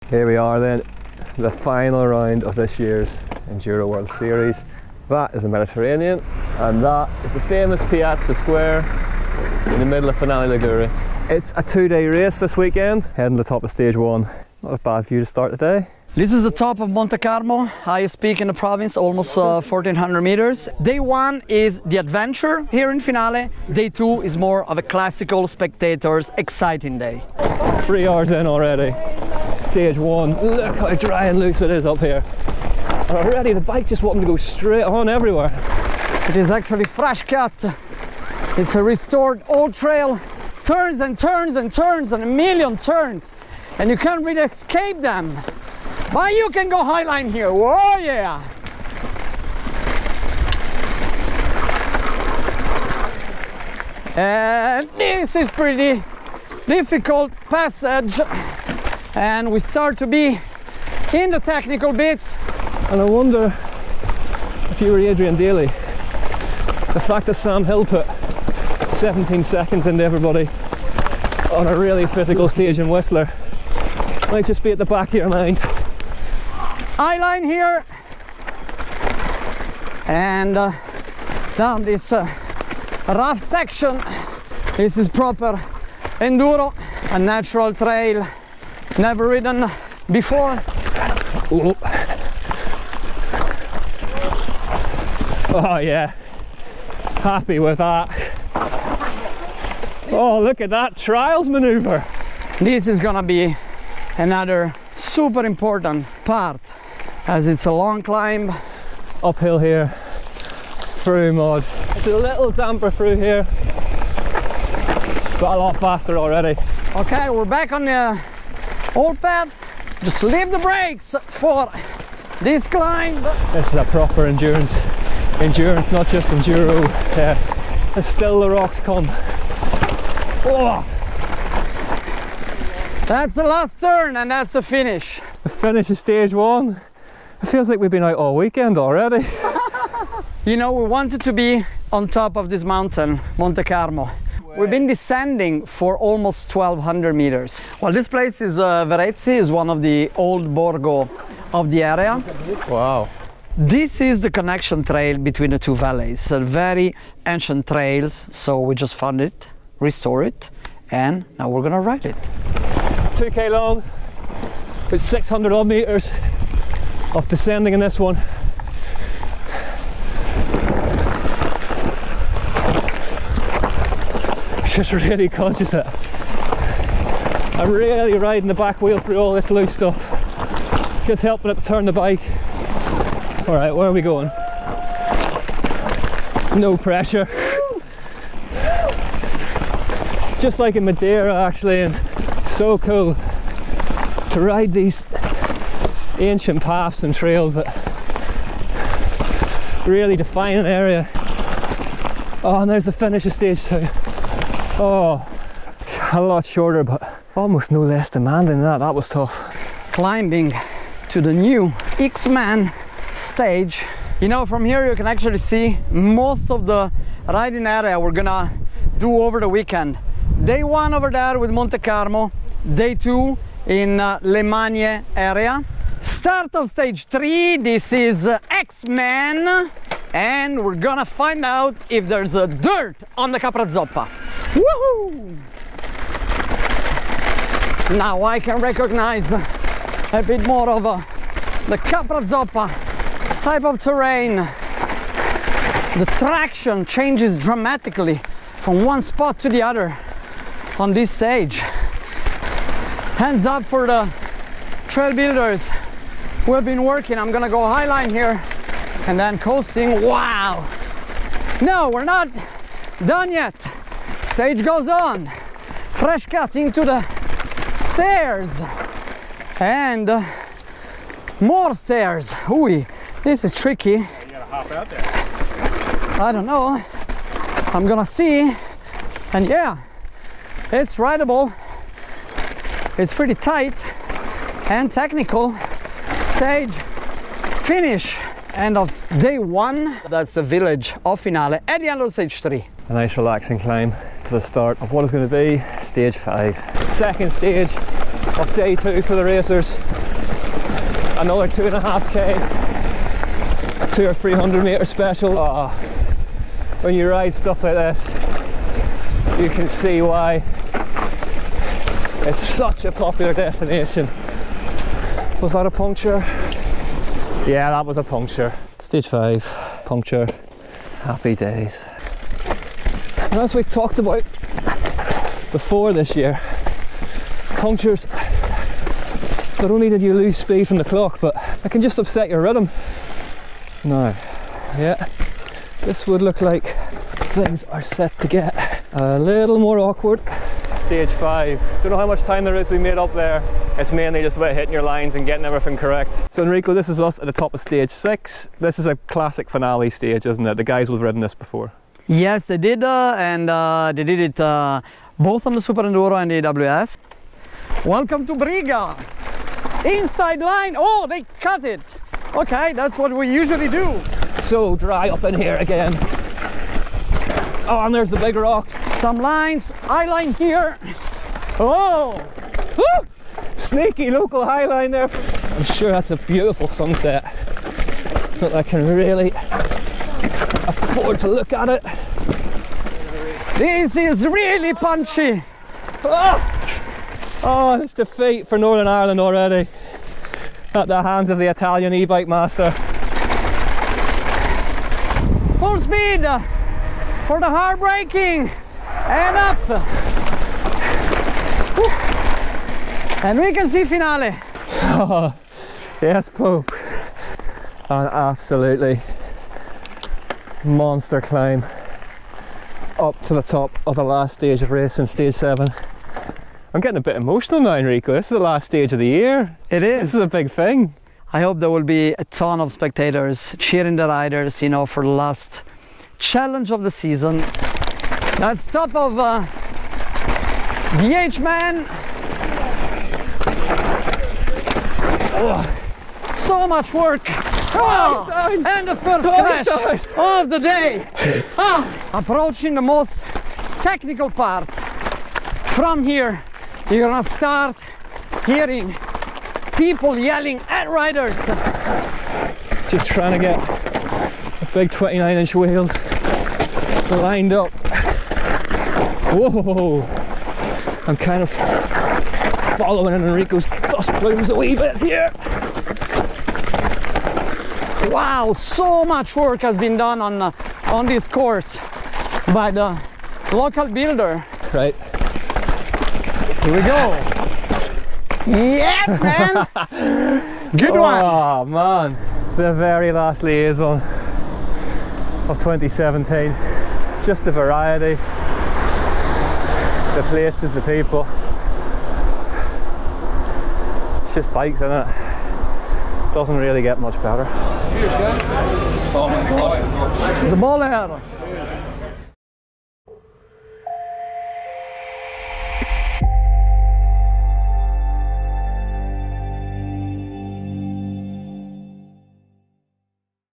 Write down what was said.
Here we are then, the final round of this year's Enduro World Series. That is the Mediterranean, and that is the famous Piazza Square in the middle of Finale Ligure. It's a 2-day race this weekend, heading to the top of stage 1. Not a bad view to start the day. This is the top of Monte Carlo, highest peak in the province, almost 1400 meters. Day 1 is the adventure here in Finale. Day 2 is more of a classical spectators, exciting day. 3 hours in already. Stage 1, look how dry and loose it is up here. And already the bike just wanting to go straight on everywhere. It is actually fresh cut. It's a restored old trail. Turns and turns and turns and a million turns. And you can't really escape them. But you can go highline here. Whoa, yeah! And this is pretty difficult passage. And we start to be in the technical bits. And I wonder if you were Adrian Daly, the fact that Sam Hill put 17 seconds into everybody on a really physical stage in Whistler might just be at the back of your mind. Eyeline here, and down this rough section. This is proper enduro, a natural trail, never ridden before. Oh, oh yeah, happy with that. Oh, look at that trials maneuver. This is gonna be another super important part, as it's a long climb. Uphill here, through mud. It's a little damper through here, but a lot faster already. Okay, we're back on the old path. Just leave the brakes for this climb. This is a proper endurance, not just enduro test. And still the rocks come. Oh. That's the last turn, and that's the finish. The finish of stage 1. It feels like we've been out all weekend already. You know, we wanted to be on top of this mountain, Monte Carlo. We've been descending for almost 1200 meters. Well, this place is Verezzi, is one of the old borgo of the area. Wow. This is the connection trail between the two valleys. Very ancient trails, so we just found it, restore it, and now we're gonna ride it. 2k long, with 600 odd meters of descending in this one. Just really conscious of it. I'm really riding the back wheel through all this loose stuff. Just helping it to turn the bike. Alright, where are we going? No pressure. Just like in Madeira actually, and so cool to ride these ancient paths and trails that really define an area. Oh, and there's the finish of stage 2. Oh, a lot shorter, but almost no less demanding than that. That was tough. Climbing to the new X-Man stage. You know, from here you can actually see most of the riding area we're gonna do over the weekend. Day 1 over there with Monte Carlo, day 2 in Le Magne area. Start of stage 3, this is X-Man, and we're gonna find out if there's a dirt on the Caprazoppa. Woohoo! Now I can recognize a bit more of the Caprazoppa type of terrain. The traction changes dramatically from one spot to the other on this stage. Hands up for the trail builders who have been working. I'm gonna go highline here and then coasting. Wow! No, we're not done yet. Stage goes on. Fresh cut into the stairs and more stairs. Ooh, this is tricky. You gotta hop out there. I don't know. I'm gonna see. And yeah, it's rideable. It's pretty tight and technical. Stage finish. End of day 1. That's the village of Finale at the end of stage 3. A nice relaxing climb to the start of what is going to be stage 5. Second stage of day 2 for the racers. Another 2.5k, 200 or 300 metre special. Oh, when you ride stuff like this, you can see why it's such a popular destination. Was that a puncture? Yeah, that was a puncture. Stage 5, puncture, happy days. And as we talked about before this year, punctures, not only did you lose speed from the clock, but it can just upset your rhythm. Now, yeah, this would look like things are set to get a little more awkward. Stage 5, don't know how much time there is we made up there. It's mainly just about hitting your lines and getting everything correct. So Enrico, this is us at the top of stage 6. This is a classic finale stage, isn't it? The guys would have ridden this before. Yes, they did, and they did it both on the Super Enduro and the EWS. Welcome to Briga! Inside line! Oh, they cut it! Okay, that's what we usually do. So dry up in here again. Oh, and there's the big rocks. Some lines, eye line here. Oh! Woo! Sneaky local high line there. I'm sure that's a beautiful sunset. But I can really afford to look at it. This is really punchy. Oh, this defeat for Northern Ireland already at the hands of the Italian e-bike master. Full speed for the hard braking and up. And we can see Finale. Oh, yes, Pope. An absolutely monster climb up to the top of the last stage of racing, stage 7. I'm getting a bit emotional now, Enrico. This is the last stage of the year. It is. This is a big thing. I hope there will be a ton of spectators cheering the riders, you know, for the last challenge of the season. That's top of the H-Man. Oh, so much work. Oh, and the first crash of the day. Approaching the most technical part. From here, you're gonna start hearing people yelling at riders. Just trying to get the big 29-inch wheels lined up. Whoa! I'm kind of following in Enrico's dust plumes a wee bit here. Wow, so much work has been done on this course by the local builder. Right. Here we go. Yes, man! Good one! Oh man, the very last liaison of 2017. Just the variety, the places, the people. It's just bikes, isn't it? Doesn't really get much better. The ball air.